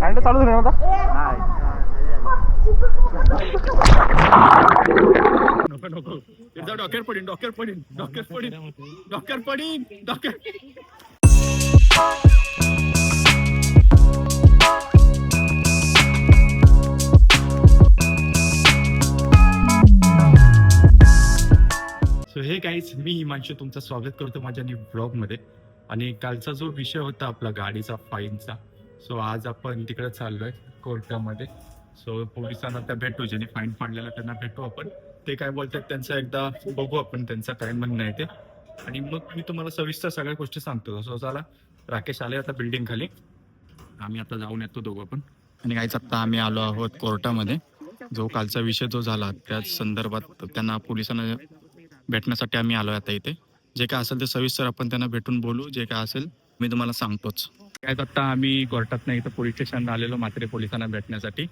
कांड चालू झालं होता. नको नको एकदा डॉक्टर पडीन डॉक्टर पडीन डॉक्टर पडीन डॉक्टर पडीन डॉक्टर. सो हे गाईज, मी हिमांशू तुमचं स्वागत करतो माझ्या न्यू ब्लॉगमध्ये. आणि कालचा जो विषय होता आपला गाडीचा फाईनचा, सो आज आपण तिकडे चाललोय कोर्टामध्ये. सो पोलिसांना त्या भेटू, ज्यांनी फाईन पाडलेला त्यांना भेटू आपण. ते काय बोलतात त्यांचं एकदा बघू आपण, त्यांचं काय म्हणणं आहे ते. आणि मग मी तुम्हाला सविस्तर सगळ्या गोष्टी सांगतो. सो चला, राकेश आले आता बिल्डिंग खाली, आम्ही आता जाऊन येतो दोघं पण. आणि काहीच आता आम्ही आलो आहोत कोर्टामध्ये. जो कालचा विषय जो झाला त्या संदर्भात त्यांना पोलिसांना भेटण्यासाठी आम्ही आलो आता इथे. जे काय असेल ते सविस्तर आपण त्यांना भेटून बोलू. जे काय असेल मी तुम्हाला सांगतोच. काय आता आम्ही कोर्टात नाही, इथं पोलीस स्टेशनला आलेलो म्हात्रे पोलिसांना भेटण्यासाठी.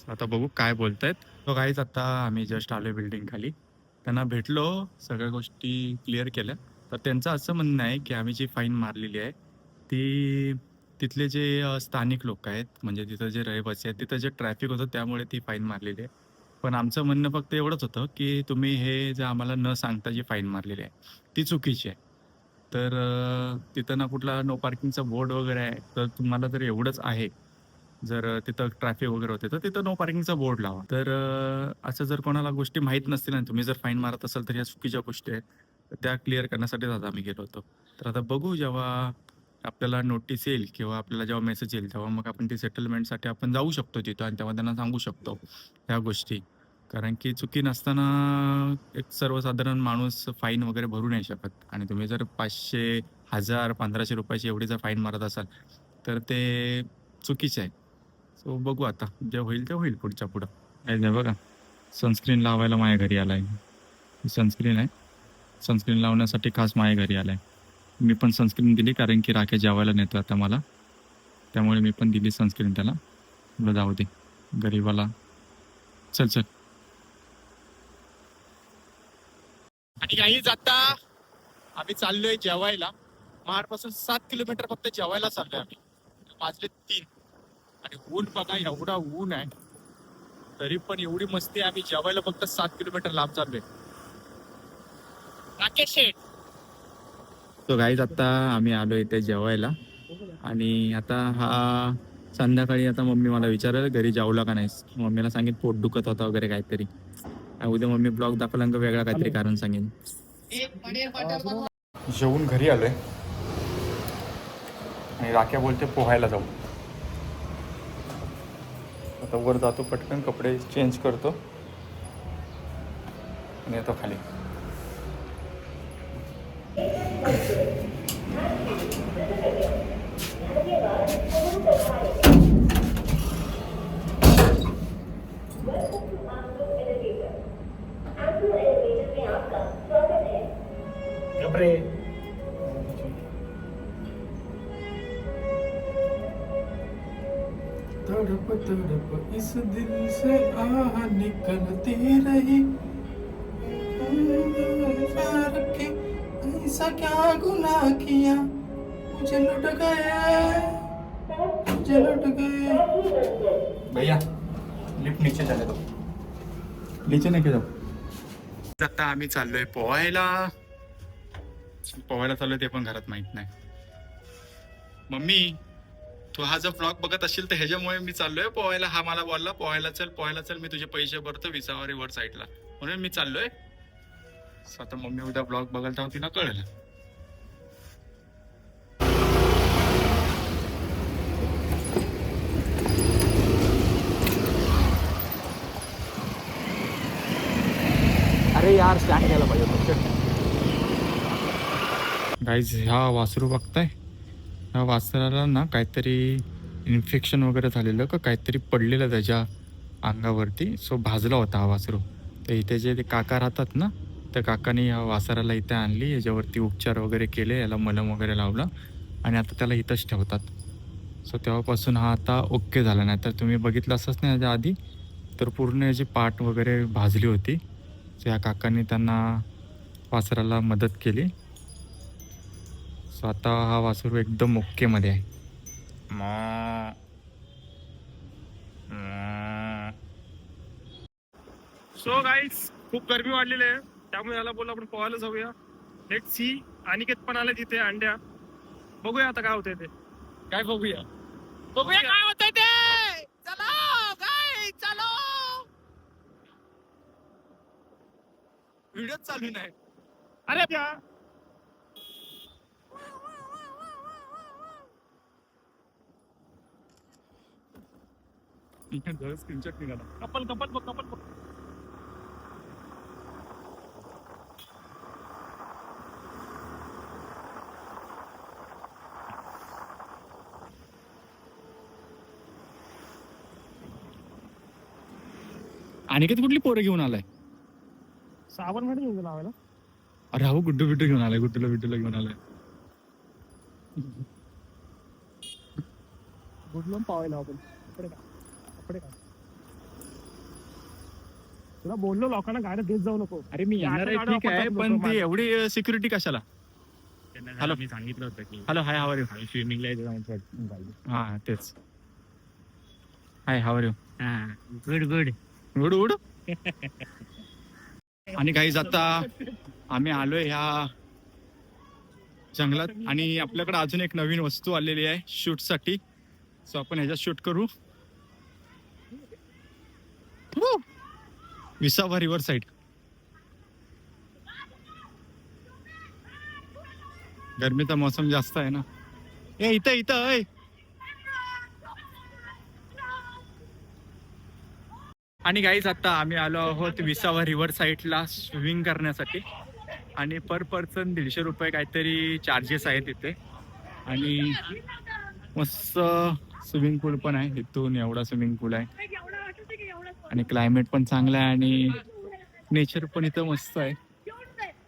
आता बघू काय बोलतायत. तो काहीच आता आम्ही जस्ट आलो बिल्डिंग खाली, त्यांना भेटलो, सगळ्या गोष्टी क्लिअर केल्या. तर त्यांचं असं म्हणणं आहे की आम्ही जी फाईन मारलेली आहे ती तिथले जे स्थानिक लोक आहेत, म्हणजे तिथं जे रहिवासी आहेत, तिथं जे ट्रॅफिक होतं त्यामुळे ती फाईन मारलेली आहे. पण आमचं म्हणणं फक्त एवढंच होतं की तुम्ही हे जे आम्हाला न सांगता जी फाईन मारलेली आहे ती चुकीची आहे. तर तिथं ना कुठला नो पार्किंगचा बोर्ड वगैरे आहे. तर तुम्हाला जर एवढंच आहे, जर तिथं ट्रॅफिक वगैरे होते तर तिथं नो पार्किंगचा बोर्ड लावा. तर असं जर कोणाला गोष्टी माहीत नसतील आणि तुम्ही जर फाईन मारत असाल तर ह्या चुकीच्या गोष्टी आहेत. तर त्या क्लिअर करण्यासाठीच आता आम्ही गेलो होतो. तर आता बघू, जेव्हा आपल्याला नोटीस येईल किंवा आपल्याला जेव्हा मेसेज येईल तेव्हा मग आपण ती सेटलमेंटसाठी आपण जाऊ शकतो तिथं आणि तेव्हा त्यांना सांगू शकतो ह्या गोष्टी. कारण की चुकी नसताना एक सर्वसाधारण माणूस फाईन वगैरे भरू नाही शकत. आणि तुम्ही जर 500, 1000, 1500 रुपयाची एवढी जर फाईन मारत असाल तर ते चुकीचं आहे. सो बघू आता, जे होईल ते होईल पुढच्या पुढं. नाही बघा, सनस्क्रीन लावायला माझ्या घरी आलाय. सनस्क्रीन आहे, सनस्क्रीन लावण्यासाठी खास माझ्या घरी आलाय. मी पण सनस्क्रीन दिली कारण की राकेश जेवायला नेतो आता मला, त्यामुळे मी पण दिली सनस्क्रीन त्याला. तुला जाऊ दे गरीबाला. चल चल. आणि काहीच आता आम्ही चाललोय जेवायला. महाडपासून 7 किलोमीटर फक्त जेवायला चाललोय आम्ही. वाजले 3 आणि ऊन बघा, एवढा ऊन आहे तरी पण एवढी मस्ती. आम्ही जेवायला फक्त 7 किलोमीटर लांब चाललोय. राकेश शेठ. तो गाईज आता आम्ही आलो इथे जेवायला. आणि आता हा संध्याकाळी आता मम्मी मला विचारेल घरी जेवला का नाहीस. मम्मीला सांगेन पोट दुखत होता वगैरे काहीतरी. उद्या मम्मी ब्लॉग दाखवला का वेगळा काहीतरी कारण सांगेन. जेवून घरी आलोय आणि राख्या बोलते पोहायला जाऊ. आता वर जातो, पटकन कपडे चेंज करतो आणि येतो खाली. तड़प तड़प इस दिल से आह निकलती रही, प्यार के ऐसा क्या गुनाह किया, मुझे लुट गए, मुझे लुट गए. भैया लिफ्ट नीचे चले दो, नीचे नहीं जाओ. आता आम्ही चाललोय पोहायला. पोहायला चाललोय ते पण घरात माहित नाही. मम्मी, तू हा जर ब्लॉग बघत असेल तर ह्याच्यामुळे मी चाललोय पोहायला. हा मला बोलला पोहायला चल, मी तुझे पैसे भरतो विसावारी वर साईडला, म्हणून मी चाललोय. आता मम्मी उद्या ब्लॉग बघायला तेव्हा तिला कळलं. अरे यार, स्टँड घ्यायला पाहिजे. गाईज, ह्या वासरू बघताय, ह्या वासराला ना काहीतरी इन्फेक्शन वगैरे झालेलं का काहीतरी पडलेलं त्याच्या अंगावरती. सो भाजला होता हा वासरू. तर इथे जे ते काका राहतात ना, त्या काकाने ह्या वासराला इथे आणली, याच्यावरती उपचार वगैरे केले, याला मलम वगैरे लावला आणि आता त्याला इथंच ठेवतात. सो तेव्हापासून हा आता ओके झाला. नाही तर तुम्ही बघितलं असंच नाही याच्या आधी, तर पूर्ण याची पाठ वगैरे भाजली होती. सो या काकांनी त्यांना वासराला मदत केली सो आता हा वासरू एकदम ओके मध्ये आहे. सो गाईज खूप गरमी वाढलेली आहे, त्यामुळे याला बोल आपण पोहायला जाऊया. Let's see. अनिकेत पण आले तिथे अंड्या. बघूया आता काय होतंय ते. काय बघूया काय होतंय ते. चलो गाईज चलो. व्हिडिओ चालू नाही. अरे स्क्रीनशॉट निघाला. कपल कपल बघ कपल बघ. अनिकेत कुठली पोरं घेऊन आलाय? साबण मध्ये घेऊन लावायला. अरे हो गुड्डू बिड्डू घेऊन आलाय. गुड्डूला घेऊन आलाय. गुड्डूला पावायला आपण. कपडे का तुला बोललो लोकांना गाड्या देत जाऊ नको. अरे मी येणार आहे ठीक आहे, पण ती एवढी सिक्युरिटी कशाला? हॅलो मी सांगितलं होतं की हॅलो हाय हावर यू. स्विमिंगला हा तेच. Hi how are you. Good good good good. आणि काही आता आम्ही आलोय ह्या जंगलात आणि आपल्याकडे अजून एक नवीन वस्तू आलेली आहे शूट साठी. सो आपण ह्याच्यात शूट करू. विसावा रिव्हर साइड. गरमीचा मौसम जास्त आहे ना. ए इथं आणि गाईज आता आम्ही आलो आहोत विसावा रिव्हर साईडला स्विमिंग करण्यासाठी. आणि पर पर्सन 150 रुपये काहीतरी चार्जेस आहेत इथे. आणि मस्त स्विमिंग पूल पण आहे. इथून एवढा स्विमिंग पूल आहे आणि क्लायमेट पण चांगलं आहे आणि नेचर पण इथं मस्त आहे.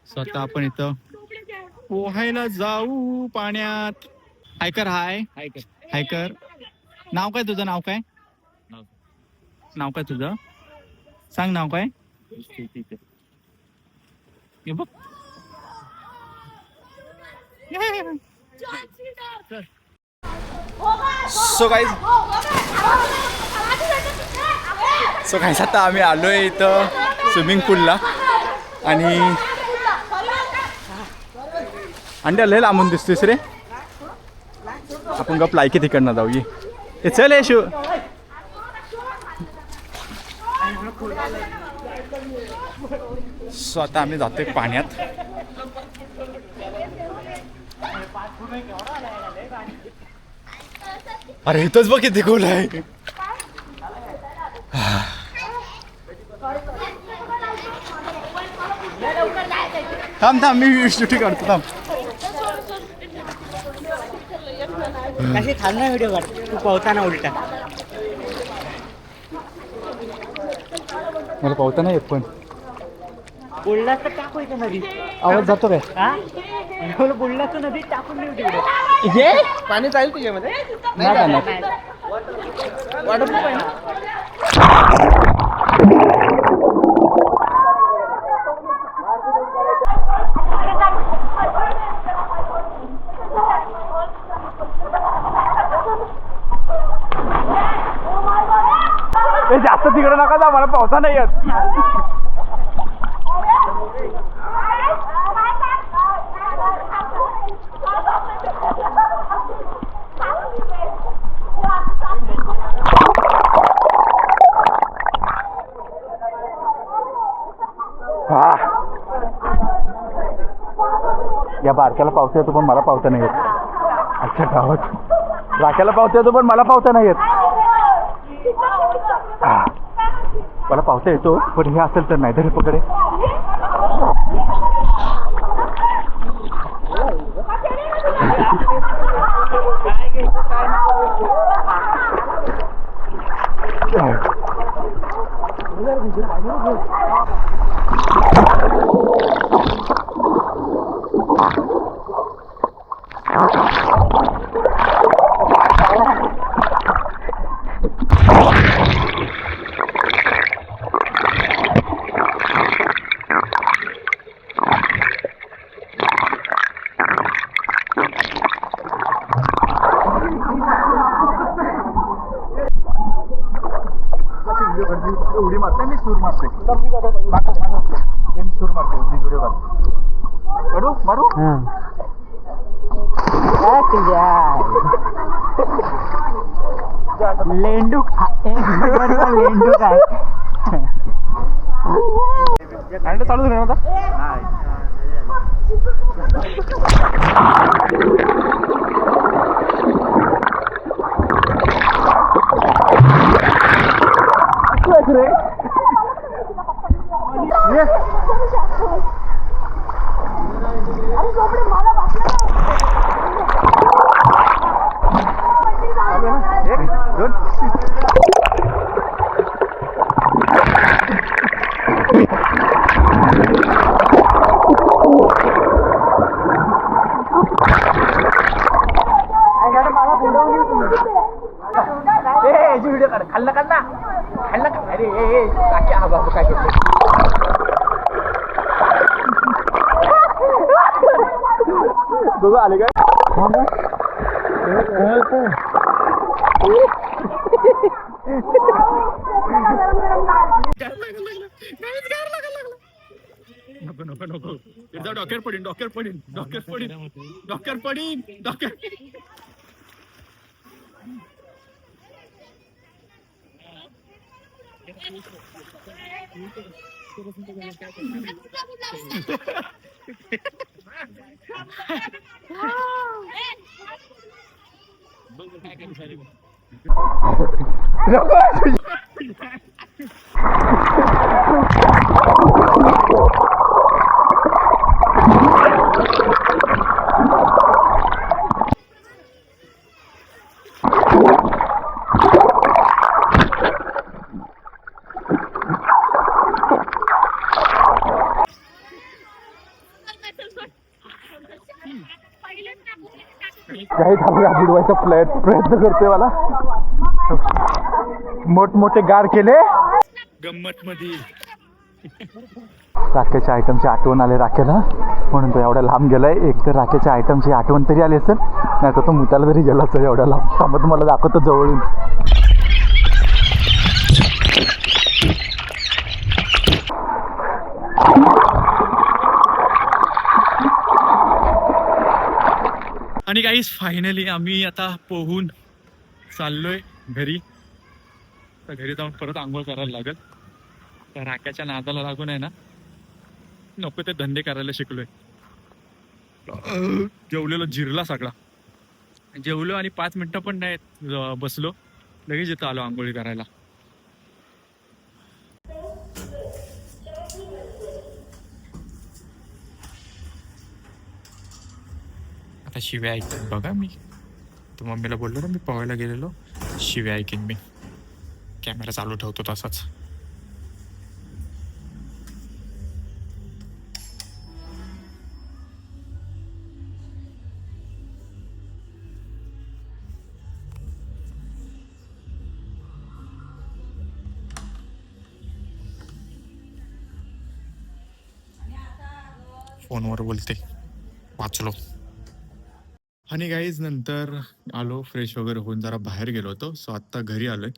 सो आता आपण इथं पोहायला जाऊ पाण्यात. Hiker hiker. नाव काय तुझं? नाव काय तुझं? सांग नाव काय? बघ सो गाईज आता आम्ही आलोय इथं स्विमिंग पूलला. आणि अंड्या लय लांबून दिसतोयस रे. आपण गप लायकी तिकडनं जाऊ. ये चल ये शिव. सो आता आम्ही जातोय पाण्यात. अरे इथंच बघ किती खोल आहे. थांब मी शूटिंग काढतो थांब. कशी खालना व्हिडिओ काढ तू पोहताना उलटा. मला पावता नाही येत पण बुलढाणा तर टाकू नदी. आवाज जातो काय? हा बुलढाणा नदी टाकून नाही तिकडे. ये पाणी चालेल तुझ्यामध्ये? नाही वाटत नाही ना. जास्त तिकडे नका जा. मला पावसा नाही येत. या बारक्याला पावसा येतो पण मला पावता नाही येत. अच्छा गावात राख्याला पावता येतो पण मला पावता नाही येत. मला पावसा येतो पण हे असेल तर नाही. तर पकडे सूर मारतो व्हिडिओ काढू मारू लेंडू लेंडू काय चालू झालं आता व्हिडिओ काढ खाल्ला काढ ना खाल्ला का अरे काकी हा बाबू काय करतो बघू आले काय नको नको नको डॉक्टर पडीन डॉक्टर पडीन डॉक्टर पडीन डॉक्टर पडीन डॉक्टर काही बुडवायचा प्रयत्न करतोय मला मोठमोठे गार केले गंमत मध्ये राख्याच्या आयटमची आठवण आले राख्याला म्हणून तो एवढ्या लांब गेलाय. एक तर राख्याच्या आयटमची आठवण तरी आली असेल नाही तर तो मुताला तरी गेला असेल एवढ्या लांब. थांबा तुम्हाला दाखवतो जवळून. आणि गाईस फायनली आम्ही आता पोहून चाललोय घरी. तर घरी जाऊन परत आंघोळ करायला लागेल. तर राख्याच्या नादाला लागून आहे ना नको ते धंदे करायला शिकलोय. जेवलेलो जिरला सगळा. जेवलो आणि 5 मिनिटं पण नाही बसलो लगेच इथं आलो आंघोळी करायला. आता शिव्या ऐकेन बघा मी. तर मम्मीला बोललो ना मी पोहायला गेलेलो. शिव्या ऐकेन मी. कॅमेरा चालू ठेवतो तसाच. फोनवर बोलते वाचलो. आणि गाईज नंतर आलो फ्रेश वगैरे होऊन जरा बाहेर गेलो होतो. सो आत्ता घरी आलोय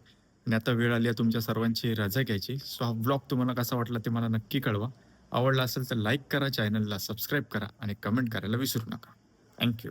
आणि आता वेळ आली आहे तुमच्या सर्वांची रजा घ्यायची. सो हा ब्लॉग तुम्हाला कसा वाटला ते मला नक्की कळवा. आवडला असेल तर लाईक करा, चॅनलला सबस्क्राईब करा आणि कमेंट करायला विसरू नका. थँक्यू.